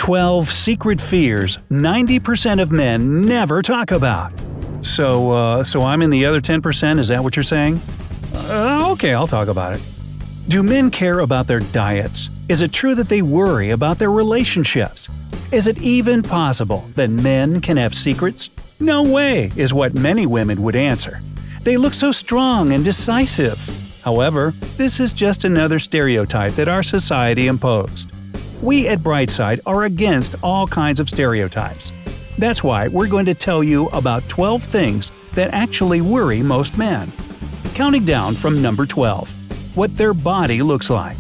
12 secret fears 90% of men never talk about. So I'm in the other 10%, is that what you're saying? Okay, I'll talk about it. Do men care about their diets? Is it true that they worry about their relationships? Is it even possible that men can have secrets? No way, is what many women would answer. They look so strong and decisive. However, this is just another stereotype that our society imposed. We at Brightside are against all kinds of stereotypes. That's why we're going to tell you about 12 things that actually worry most men. Counting down from number 12. What their body looks like.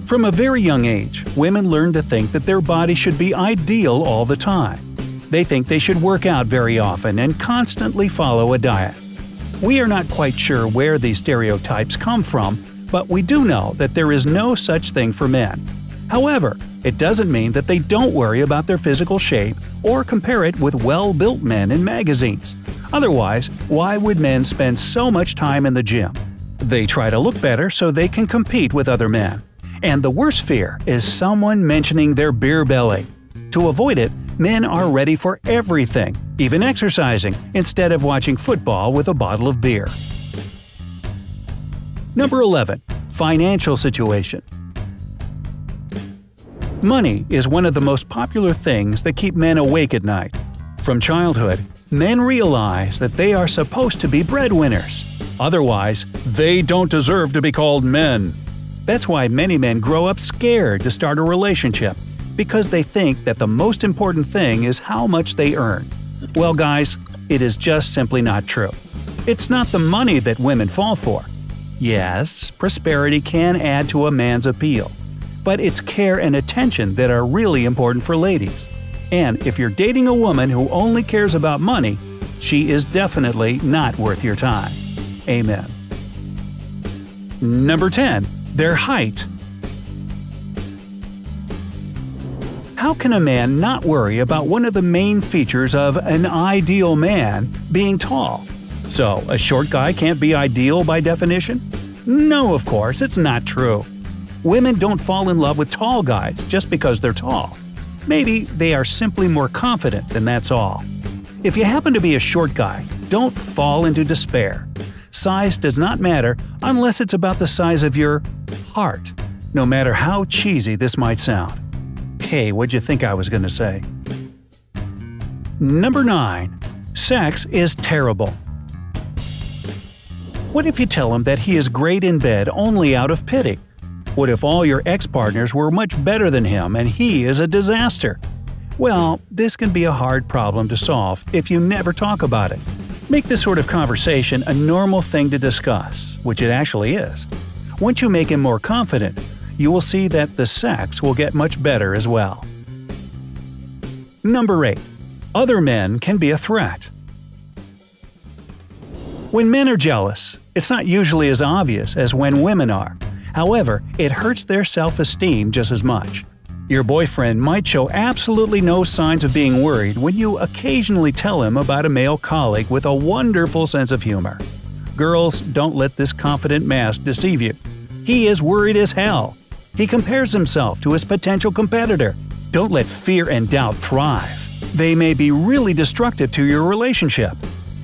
From a very young age, women learn to think that their body should be ideal all the time. They think they should work out very often and constantly follow a diet. We are not quite sure where these stereotypes come from, but we do know that there is no such thing for men. However, it doesn't mean that they don't worry about their physical shape or compare it with well-built men in magazines. Otherwise, why would men spend so much time in the gym? They try to look better so they can compete with other men. And the worst fear is someone mentioning their beer belly. To avoid it, men are ready for everything, even exercising, instead of watching football with a bottle of beer. Number 11. Financial situation. Money is one of the most popular things that keep men awake at night. From childhood, men realize that they are supposed to be breadwinners. Otherwise, they don't deserve to be called men. That's why many men grow up scared to start a relationship, because they think that the most important thing is how much they earn. Well, guys, it is just simply not true. It's not the money that women fall for. Yes, prosperity can add to a man's appeal, but it's care and attention that are really important for ladies. And if you're dating a woman who only cares about money, she is definitely not worth your time. Amen. Number 10. Their height. How can a man not worry about one of the main features of an ideal man being tall? So, a short guy can't be ideal by definition? No, of course, it's not true. Women don't fall in love with tall guys just because they're tall. Maybe they are simply more confident, and that's all. If you happen to be a short guy, don't fall into despair. Size does not matter unless it's about the size of your heart, no matter how cheesy this might sound. Hey, what'd you think I was going to say? Number 9. Sex is terrible. What if you tell him that he is great in bed only out of pity? What if all your ex-partners were much better than him and he is a disaster? Well, this can be a hard problem to solve if you never talk about it. Make this sort of conversation a normal thing to discuss, which it actually is. Once you make him more confident, you will see that the sex will get much better as well. Number 8. Other men can be a threat. When men are jealous, it's not usually as obvious as when women are. However, it hurts their self-esteem just as much. Your boyfriend might show absolutely no signs of being worried when you occasionally tell him about a male colleague with a wonderful sense of humor. Girls, don't let this confident mask deceive you. He is worried as hell. He compares himself to his potential competitor. Don't let fear and doubt thrive. They may be really destructive to your relationship.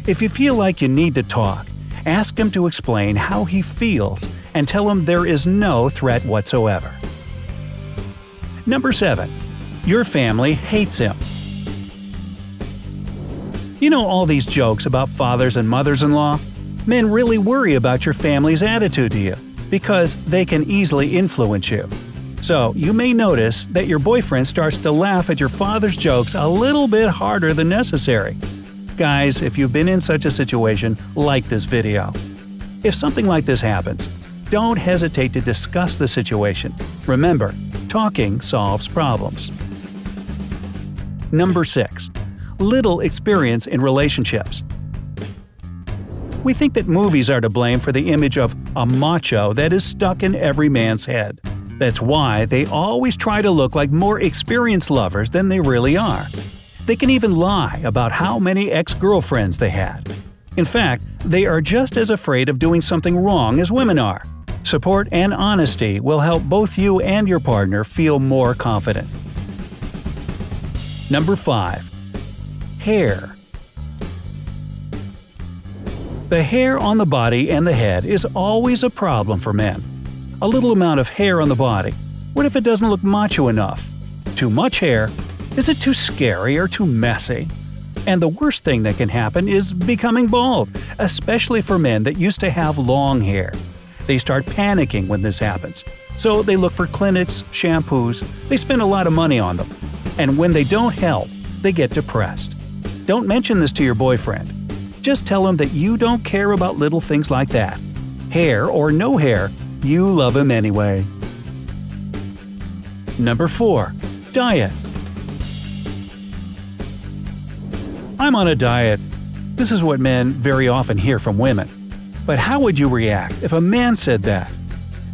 If you feel like you need to talk, ask him to explain how he feels and tell him there is no threat whatsoever. Number 7. Your family hates him. You know all these jokes about fathers and mothers-in-law? Men really worry about your family's attitude to you, because they can easily influence you. So you may notice that your boyfriend starts to laugh at your father's jokes a little bit harder than necessary. Guys, if you've been in such a situation, like this video. If something like this happens, don't hesitate to discuss the situation. Remember, talking solves problems. Number 6. Little experience in relationships. We think that movies are to blame for the image of a macho that is stuck in every man's head. That's why they always try to look like more experienced lovers than they really are. They can even lie about how many ex-girlfriends they had. In fact, they are just as afraid of doing something wrong as women are. Support and honesty will help both you and your partner feel more confident. Number 5. Hair. The hair on the body and the head is always a problem for men. A little amount of hair on the body. What if it doesn't look macho enough? Too much hair? Is it too scary or too messy? And the worst thing that can happen is becoming bald, especially for men that used to have long hair. They start panicking when this happens. So they look for clinics, shampoos, they spend a lot of money on them. And when they don't help, they get depressed. Don't mention this to your boyfriend. Just tell him that you don't care about little things like that. Hair or no hair, you love him anyway. Number 4. Diet. I'm on a diet. This is what men very often hear from women. But how would you react if a man said that?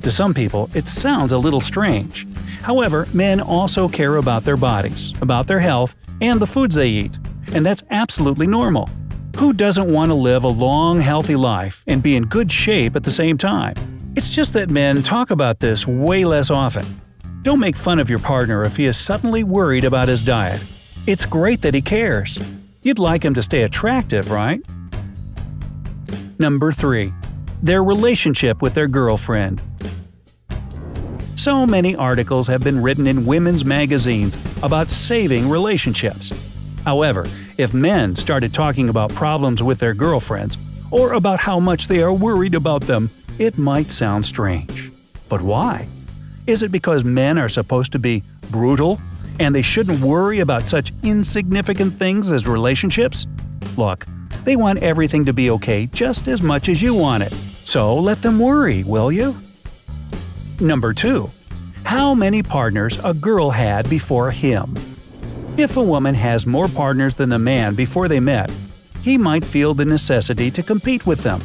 To some people, it sounds a little strange. However, men also care about their bodies, about their health, and the foods they eat. And that's absolutely normal. Who doesn't want to live a long, healthy life and be in good shape at the same time? It's just that men talk about this way less often. Don't make fun of your partner if he is suddenly worried about his diet. It's great that he cares. You'd like him to stay attractive, right? Number 3. Their relationship with their girlfriend. So many articles have been written in women's magazines about saving relationships. However, if men started talking about problems with their girlfriends, or about how much they are worried about them, it might sound strange. But why? Is it because men are supposed to be brutal, and they shouldn't worry about such insignificant things as relationships? Look, they want everything to be okay just as much as you want it. So let them worry, will you? Number 2. How many partners a girl had before him? If a woman has more partners than the man before they met, he might feel the necessity to compete with them.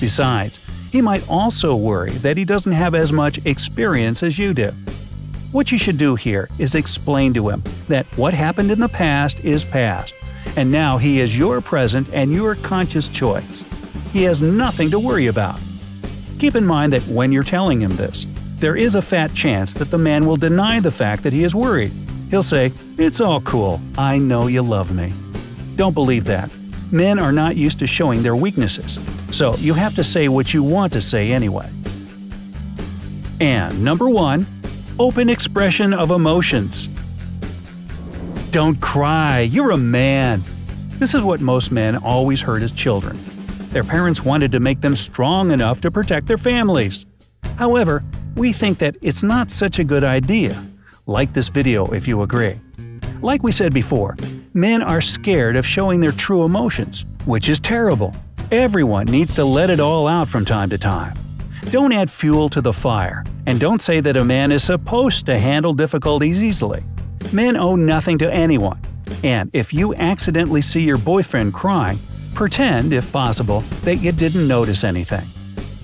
Besides, he might also worry that he doesn't have as much experience as you do. What you should do here is explain to him that what happened in the past is past, and now he is your present and your conscious choice. He has nothing to worry about. Keep in mind that when you're telling him this, there is a fat chance that the man will deny the fact that he is worried. He'll say, "It's all cool, I know you love me." Don't believe that. Men are not used to showing their weaknesses, so you have to say what you want to say anyway. And number 1. Open expression of emotions. Don't cry, you're a man. This is what most men always heard as children. Their parents wanted to make them strong enough to protect their families. However, we think that it's not such a good idea. Like this video if you agree. Like we said before, men are scared of showing their true emotions, which is terrible. Everyone needs to let it all out from time to time. Don't add fuel to the fire, and don't say that a man is supposed to handle difficulties easily. Men owe nothing to anyone, and if you accidentally see your boyfriend crying, pretend, if possible, that you didn't notice anything.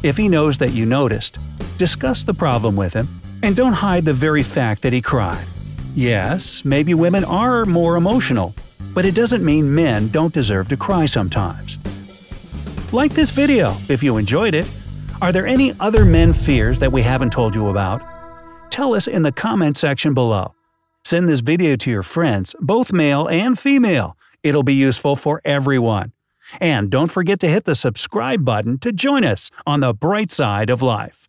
If he knows that you noticed, discuss the problem with him, and don't hide the very fact that he cried. Yes, maybe women are more emotional, but it doesn't mean men don't deserve to cry sometimes. Like this video if you enjoyed it. Are there any other men fears that we haven't told you about? Tell us in the comment section below. Send this video to your friends, both male and female. It'll be useful for everyone. And don't forget to hit the subscribe button to join us on the bright side of life.